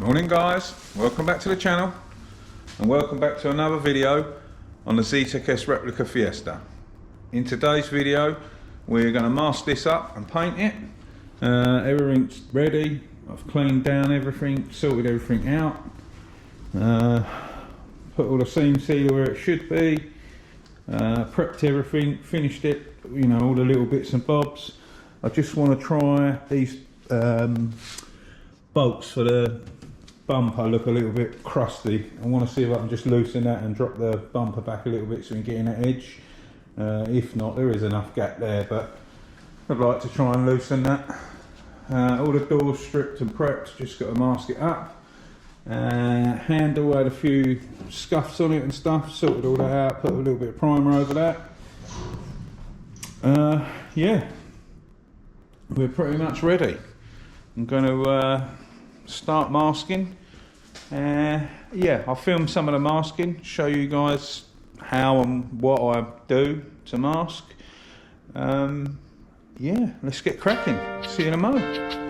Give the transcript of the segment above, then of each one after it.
Morning guys, welcome back to the channel and welcome back to another video on the zetec replica Fiesta. In today's video we're going to mask this up and paint it. Everything's ready. I've cleaned down everything, sorted everything out, put all the seam sealer where it should be, prepped everything, finished it, you know, all the little bits and bobs. I just want to try these bolts for the bumper look a little bit crusty. I want to see if I can just loosen that and drop the bumper back a little bit so we can get in that edge. If not, there is enough gap there, but I'd like to try and loosen that. All the doors stripped and prepped, just got to mask it up. Handle had a few scuffs on it and stuff, sorted all that out, put a little bit of primer over that. Yeah, we're pretty much ready. I'm going to start masking. Yeah, I'll film some of the masking, show you guys how and what I do to mask. Yeah, let's get cracking. See you in a moment.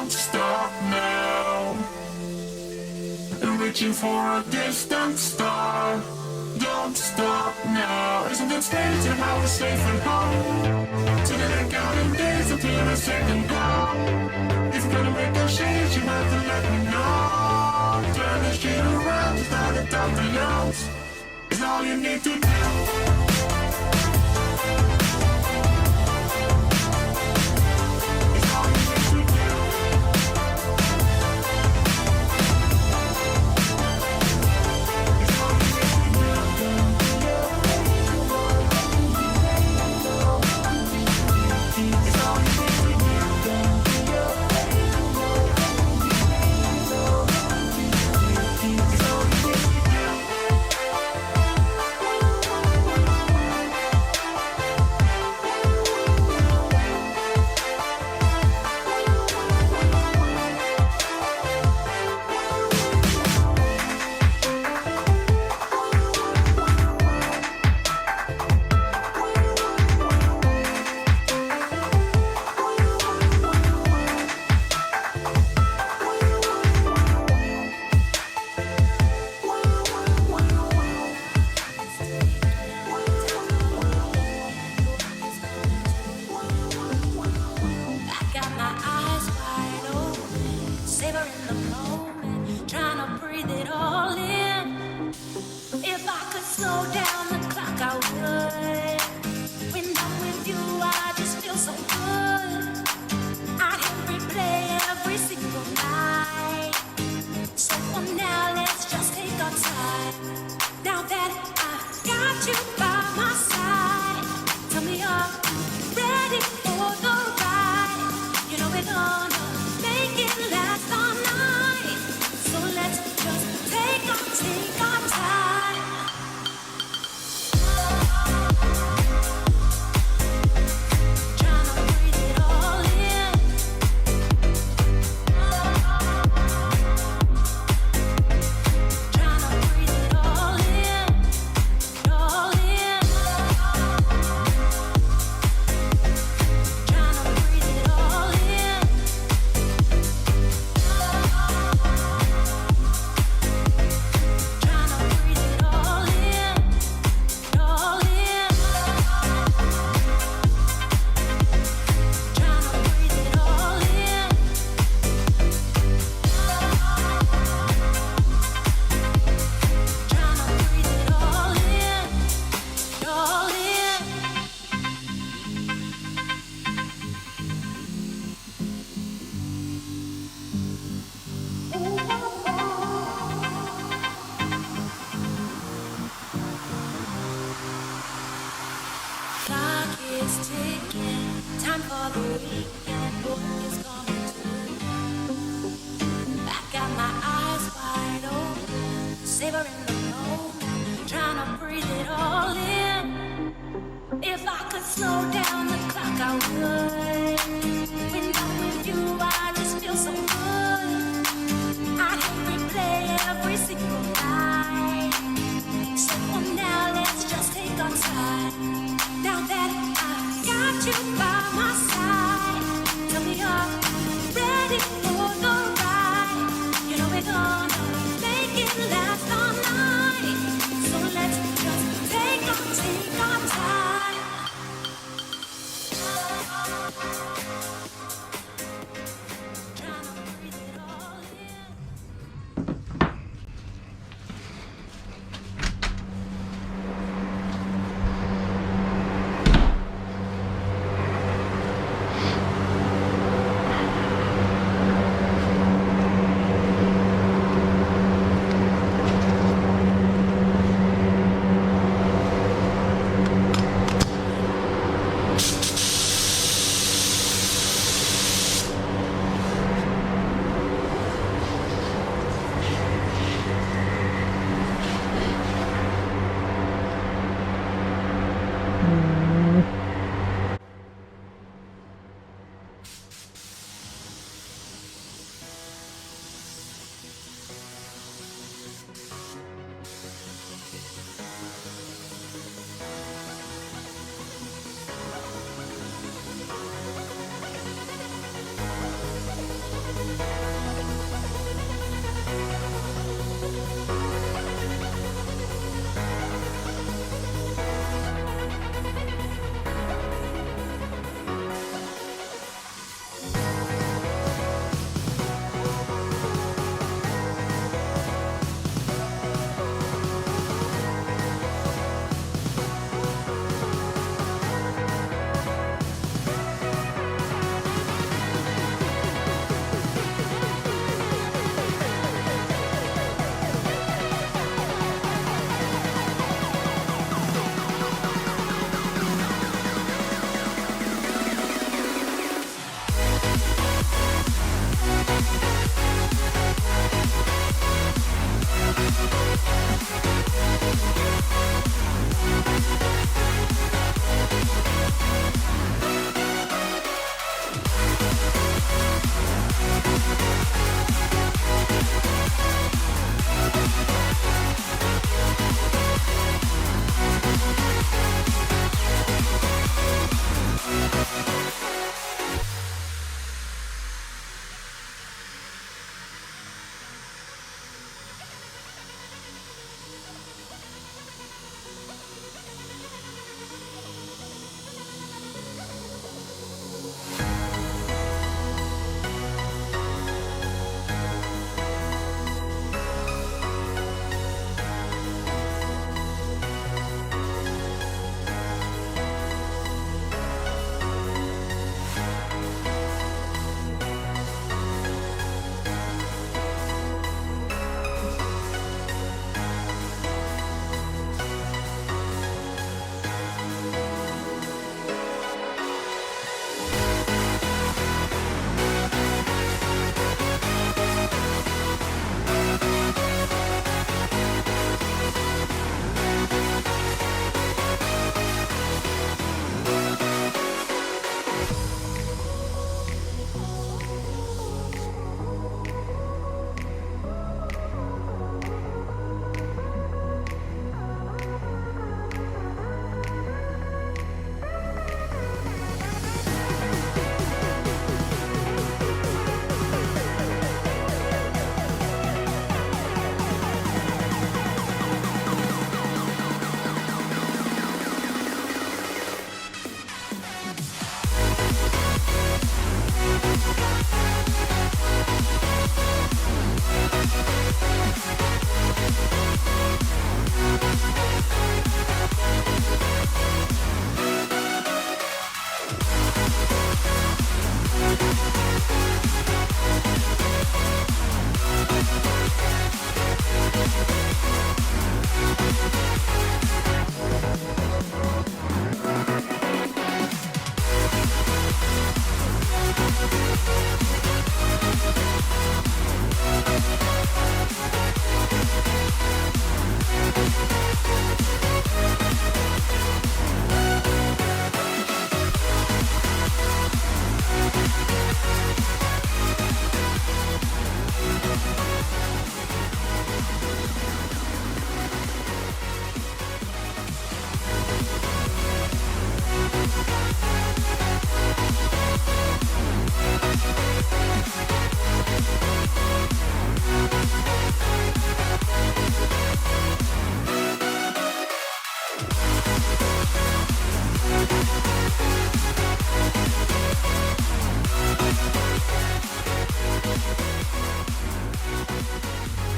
don't stop now. And reaching for a distant star. Don't stop now. Isn't it strange how we're safe and home? Together counting days until a second go. If you're gonna make a change, you have to let me know. Turn the shit around, start to top the notes. It's all you need to do.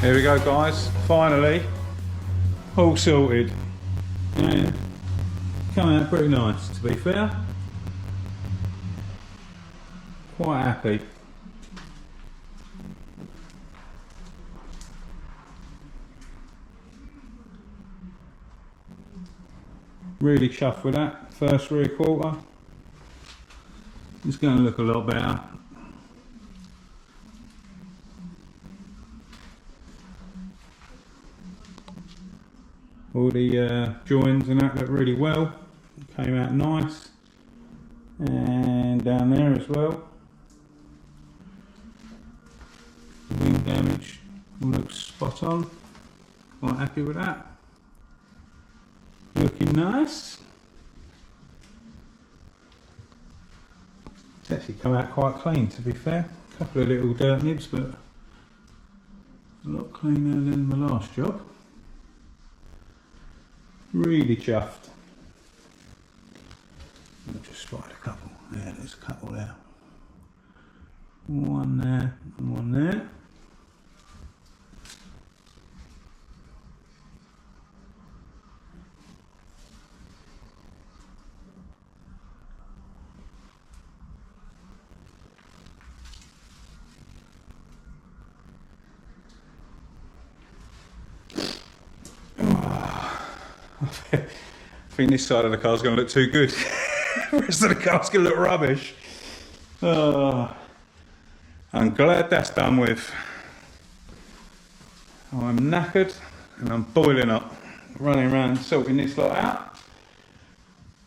Here we go, guys, finally all sorted and coming out pretty nice, to be fair. Quite happy. Really chuffed with that first rear quarter. It's going to look a lot better. All the joins and that look really well. Came out nice. And down there as well. Wing damage all looks spot on. Quite happy with that. Looking nice. It's actually come out quite clean, to be fair. A couple of little dirt nibs, but a lot cleaner than the last job. Really chuffed. I've just spotted a couple. Yeah, there's a couple there. One there and one there. I think this side of the car's going to look too good. The rest of the car's going to look rubbish. Oh, I'm glad that's done with. I'm knackered and I'm boiling up, running around sorting this lot out.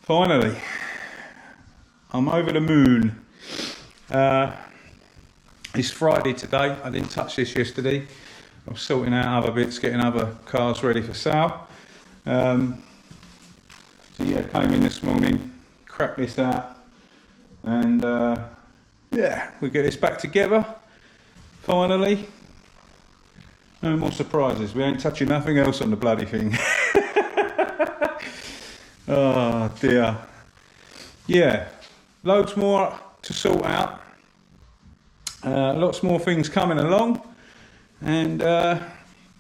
Finally, I'm over the moon. It's Friday today. I didn't touch this yesterday. I'm sorting out other bits, getting other cars ready for sale. So yeah, came in this morning, cracked this out, and yeah, we get this back together, finally. No more surprises, we ain't touching nothing else on the bloody thing. Oh dear. Yeah, loads more to sort out, lots more things coming along, and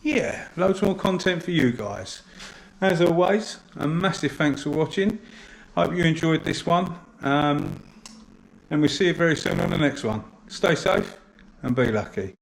yeah, loads more content for you guys. As always, a massive thanks for watching. Hope you enjoyed this one. And we'll see you very soon on the next one. Stay safe and be lucky.